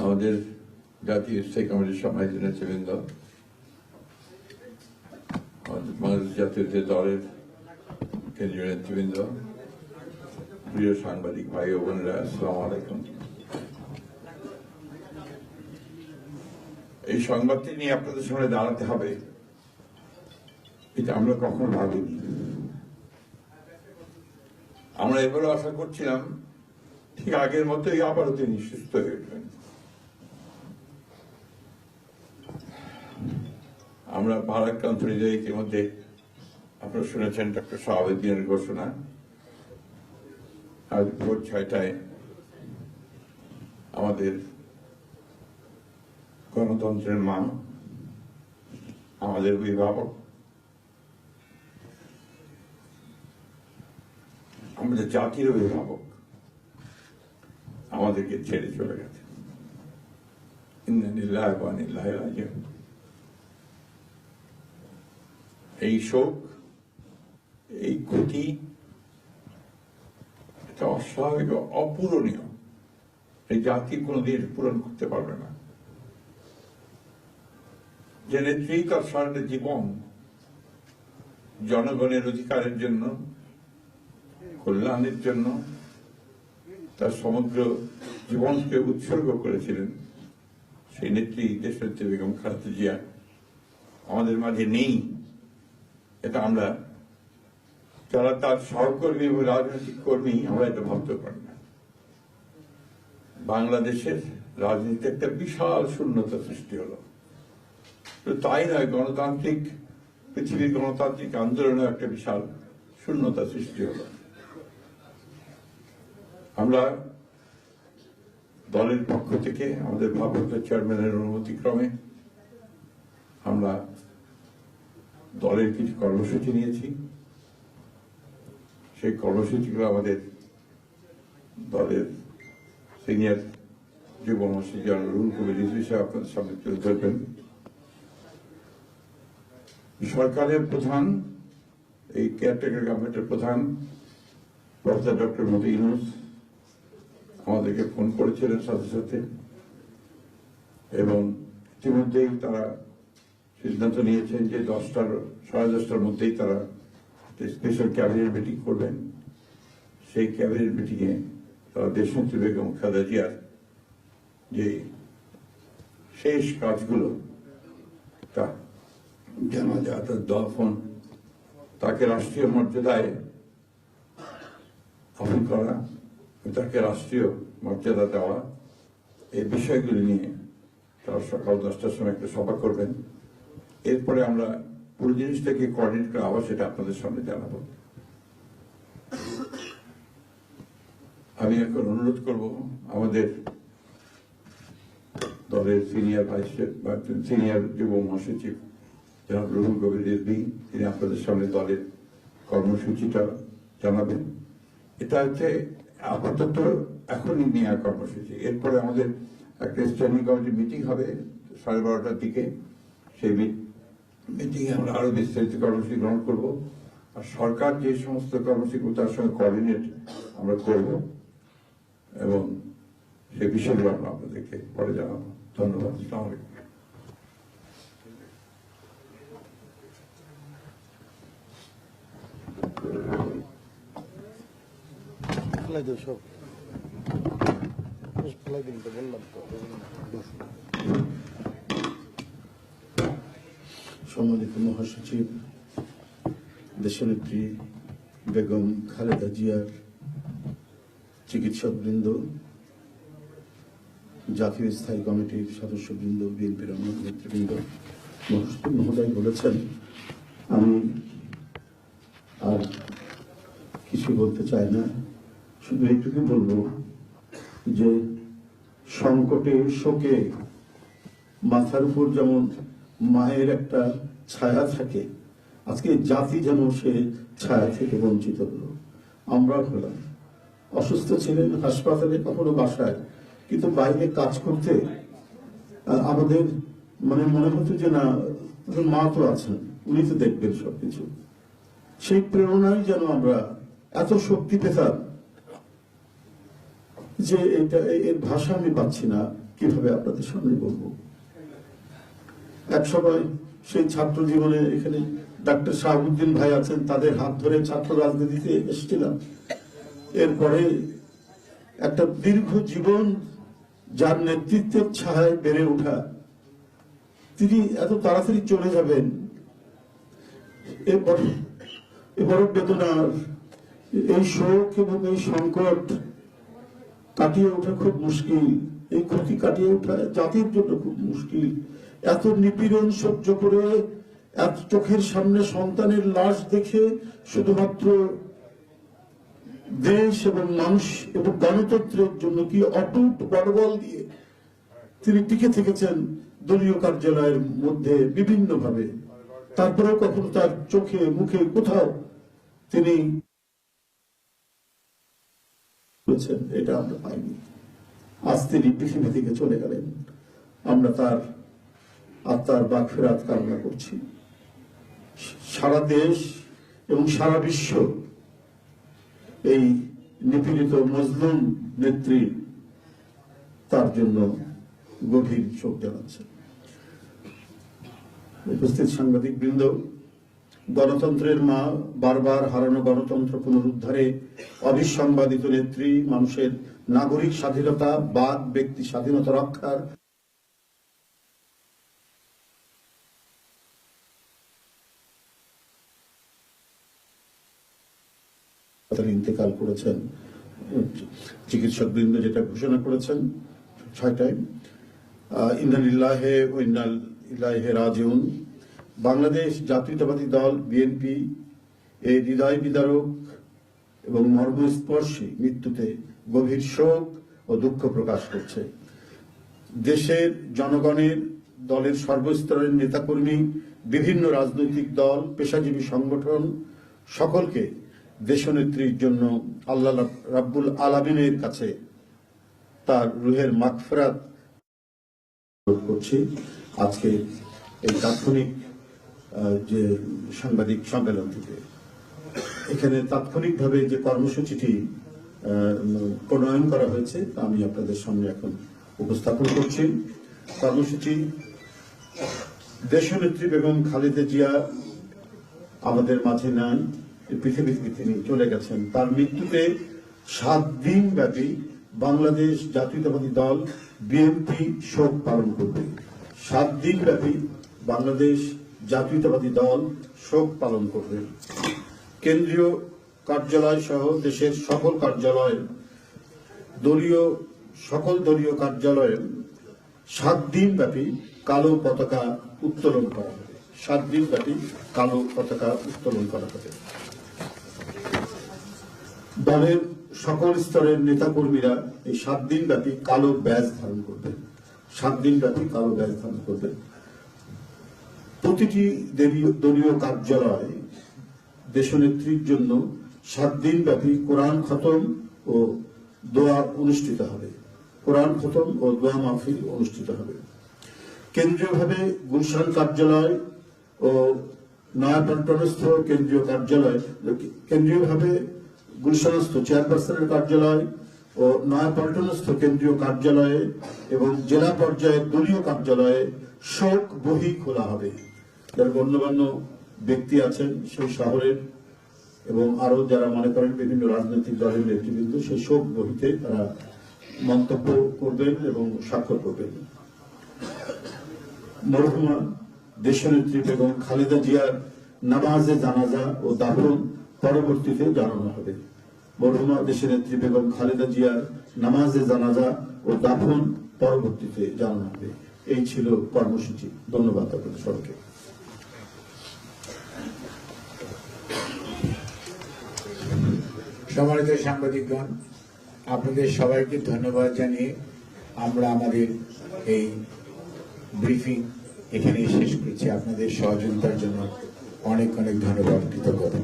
আমাদের জাতীয় স্থায়ী কমিটির সম্মানিত নেতৃবৃন্দ, বাংলাদেশ জাতীয় দলের কেন্দ্রীয় নেতৃবৃন্দ, প্রিয় সাংবাদিক ভাই ও বোনেরা, আসসালামু আলাইকুম। এই সংবাদটি নিয়ে আপনাদের সামনে দাঁড়াতে হবে, এটা আমরা কখনো ভাবিনি। আমরা এবারও আশা করছিলাম ঠিক আগের মতোই আবারও তিনি সুস্থ হয়ে উঠবেন। আমরা ভারাক্রান্ত হৃদয়ে ইতিমধ্যে আপনারা শুনেছেন ডক্টর শাহাবুদ্দিনের ঘোষণা। আজ ভোর 6টায় আমাদের গণতন্ত্রের মা, আমাদের অভিভাবক, আমাদের জাতির অভিভাবক আমাদেরকে ছেড়ে চলে গেছে। ইন্না লিল্লাহি ওয়া ইন্না ইলাইহি রাজিউন। এই শোক, এই ক্ষতি, এটা অস্বাভাবিক, অপূরণীয়। এই জাতি কোনোদিন পূরণ করতে পারবে না। যে নেত্রী তার সারাটা জীবন জনগণের অধিকারের জন্য, কল্যাণের জন্য তার সমগ্র জীবনকে উৎসর্গ করেছিলেন, সেই নেত্রী দেশনেত্রী বেগম খালেদা জিয়া আমাদের মাঝে নেই। এটা আমরা যারা তার সহকর্মী এবং রাজনৈতিক কর্মী, আমরা এটা ভাবতে পারি না। বাংলাদেশের রাজনীতিতে একটা বিশাল শূন্যতা সৃষ্টি হলো। তাই নয়, গণতান্ত্রিক পৃথিবীর গণতান্ত্রিক আন্দোলনে একটা বিশাল শূন্যতা সৃষ্টি হলো। আমরা দলের পক্ষ থেকে আমাদের ভারপ্রাপ্ত চেয়ারম্যানের অনুমতি ক্রমে আমরা দলের কিছু কর্মসূচি নিয়েছি। সেই কর্মসূচিগুলো আমাদের দলের সিনিয়র যুব মহাসচিব রুহুল কবির রিজভী সাহেব আপনাদের সামনে তুলে ধরবেন। সরকারের প্রধান, এই কেয়ারটেকার গভর্নমেন্টের প্রধান প্রফেসর ডক্টর মোহাম্মদ ইউনূস আমাদেরকে ফোন করেছিলেন সাথে সাথে, এবং ইতিমধ্যেই তারা সিদ্ধান্ত নিয়েছেন যে 10টার মধ্যেই তারা স্পেশাল ক্যাবিনেট মিটিং করবেন। সেই ক্যাবিনেট মিটিংয়ে তারা দেশনেত্রী বেগম খালেদা জিয়ার যে শেষ কাজগুলো, তা জানাজা, তার দফন, তাকে রাষ্ট্রীয় মর্যাদায় দাফন করা, তাকে রাষ্ট্রীয় মর্যাদা দেওয়া, এই বিষয়গুলি নিয়ে তারা সকাল 10টার সময় একটা সভা করবেন। এরপরে আমরা পুরো জিনিসটাকে কোঅর্ডিনেট করে আবার সেটা আপনাদের সামনে জানাবো। আমি এখন অনুরোধ করব আমাদের দলের সিনিয়র যুব মহাসচিব জনাব রুহুল কবির রিজভী, তিনি আপনাদের সামনে দলের কর্মসূচিটা জানাবেন। এটা হচ্ছে আপাতত এখনই নেওয়া কর্মসূচি। এরপরে আমাদের একটা স্ট্যান্ডিং কমিটি মিটিং হবে 12:30টার দিকে। সেই মিটিংয়ে আমরা আরো বিস্তারিত কর্মসূচি গ্রহণ করব, আর সরকার যে সমস্ত কর্মসূচি তার সঙ্গে কোঅর্ডিনেট আমরা করব, এবং সেই বিষয়গুলো আমরা আপনাদেরকে পরে জানাবো। ধন্যবাদ। আসসালামু আলাইকুম। সম্মানিত মহাসচিব, দেশনেত্রী বেগম খালেদা জিয়ার চিকিৎসকবৃন্দ, জাতীয় স্থায়ী কমিটির সদস্যবৃন্দ, বিএনপির অন্য নেতৃবৃন্দ, মহাসচিব মহোদয় বলেছেন, আমি আর কিছু বলতে চাই না। শুধু এইটুকু বলবো যে সংকটে, শোকে মাথার উপর যেমন মায়ের একটা ছায়া থাকে, আজকে জাতি যেন সে ছায়া থেকে বঞ্চিত হলো। আমরা হলাম, অসুস্থ ছিলেন হাসপাতালে, কখনো বাসায়, কিন্তু বাইরে কাজ করতে আমাদের মনে হতো যে না, মা তো আছেন, উনি তো দেখবেন সবকিছু। সেই প্রেরণায় যেন আমরা এত শক্তি পেতাম যে এটা, এর ভাষা আমি পাচ্ছি না। কিভাবে আপনাদের সামনে বলবো। এক সময় সেই ছাত্র জীবনে এখানে ডাক্তার শাহাবুদ্দিন ভাই আছেন, তাদের হাত ধরে ছাত্র রাজনীতিতে এসেছিলাম। এরপরে একটা দীর্ঘ জীবন যার নেতৃত্বের ছায়ায় বেড়ে ওঠা, তিনি এত তাড়াতাড়ি চলে যাবেন, এবার বেদনার এই শোক এবং এই সংকট কাটিয়ে ওঠা খুব মুশকিল। এই ক্ষতি কাটিয়ে ওঠা জাতির জন্য খুব মুশকিল। এত নিপীড়ন সহ্য করে, এত চোখের সামনে সন্তানের লাশ দেখে শুধুমাত্র দেশ এবং মানুষ এবং গণতন্ত্রের জন্য কি অটুট বড়বল দিয়ে তিনি টিকে থেকেছেন দলীয় কার্যালয়ের মধ্যে বিভিন্ন ভাবে। তারপরেও কখনো তার চোখে মুখে কোথাও তিনি এটা আমরা পাইনি। আজ তিনি পৃথিবী থেকে চলে গেলেন। আমরা তার আত্মার মাগফিরাত কামনা করছি। সারা দেশ এবং সারা বিশ্ব এই নিপীড়িত মজলুম নেত্রী তার জন্য গভীর শোক জানাচ্ছে। উপস্থিত সাংবাদিক বৃন্দ, গণতন্ত্রের মা, বারবার হারানো গণতন্ত্র পুনরুদ্ধারে অবিসংবাদিত নেত্রী, মানুষের নাগরিক স্বাধীনতা, বাক ব্যক্তি স্বাধীনতা রক্ষার ইন্তেকাল করেছেন। চিকিৎসক বৃন্দ যেটা ঘোষণা করেছেন 6টায়, ইন্না লিল্লাহি ওয়া ইন্না ইলাইহি রাজিউন। বাংলাদেশ জাতীয়তাবাদী দল বিএনপি এই হৃদয় বিদারক এবং মর্মস্পর্শী মৃত্যুতে গভীর শোক ও দুঃখ প্রকাশ করছে। দেশের জনগণের, দলের সর্বস্তরের নেতাকর্মী, বিভিন্ন রাজনৈতিক দল, পেশাজীবী সংগঠন সকলকে দেশনেত্রীর জন্য আল্লাহ রাব্বুল আলামিনের কাছে তার রুহের মাগফিরাত করছি। আজকে এই তাৎক্ষণিক যে সাংবাদিক সম্মেলন থেকে এখানে তাৎক্ষণিকভাবে যে কর্মসূচিটি প্রণয়ন করা হয়েছে তা আমি আপনাদের সামনে এখন উপস্থাপন করছি। কর্মসূচি: দেশনেত্রী বেগম খালেদা জিয়া আমাদের মাঝে নাই, পৃথিবী থেকে তিনি চলে গেছেন। তার মৃত্যুতে 7 দিন ব্যাপী বাংলাদেশ জাতীয়তাবাদী দল বিএনপি শোক পালন করবে। 7 দিন ব্যাপী বাংলাদেশ জাতীয়তাবাদী দল শোক পালন করবে। কেন্দ্রীয় কার্যালয় সহ দেশের সকল কার্যালয়ে, সকল দলীয় কার্যালয়ে 7 দিন ব্যাপী কালো পতাকা উত্তোলন করা হবে। 7 দিন ব্যাপী কালো পতাকা উত্তোলন করা হবে। দলের সকল স্তরের নেতাকর্মীরা এই 7 দিন ব্যাপী কালো ব্যাজ ধারণ করবেন। 7 দিন ব্যাপী কালো ব্যাজ ধারণ করবেন। প্রতিটি দলীয় কার্যালয়ে দেশনেত্রীর জন্য 7 দিন ব্যাপী কোরআন খতম ও দোয়া অনুষ্ঠিত হবে। কোরআন খতম ও দোয়া মাহফিল অনুষ্ঠিত হবে। কেন্দ্রীয়ভাবে গুলশান কার্যালয় ও নয়াপল্টনস্থ কেন্দ্রীয় কার্যালয়, কেন্দ্রীয়ভাবে গুলশানস্থ চেয়ারপারসনের কার্যালয় ও নয়াপল্টনস্থ কেন্দ্রীয় কার্যালয়ে এবং জেলা পর্যায়ের দলীয় কার্যালয়ে শোক বহি খোলা হবে। যারা গণ্যমান্য ব্যক্তি আছেন সেই শহরের এবং আরো যারা মনে করেন বিভিন্ন রাজনৈতিক দলের নেতৃবৃন্দ, সেই শোক বহিতে তারা মন্তব্য করবেন এবং স্বাক্ষর করবেন। মরহুমা দেশনেত্রী বেগম খালেদা জিয়ার নামাজে জানাজা ও দাফন পরবর্তীতে জানানো হবে। মরহুমা দেশনেত্রী বেগম খালেদা জিয়ার নামাজে জানাজা ও দাফন পরবর্তীতে জানানো হবে। এই ছিল কর্মসূচি। ধন্যবাদ আপনাদের সবাইকে। সম্মানিত সাংবাদিকগণ, আপনাদের সবাইকে ধন্যবাদ জানিয়ে আমরা আমাদের এই ব্রিফিং এখানে শেষ করছি। আপনাদের সহযোগিতার জন্য অনেক অনেক ধন্যবাদ, কৃতজ্ঞতা।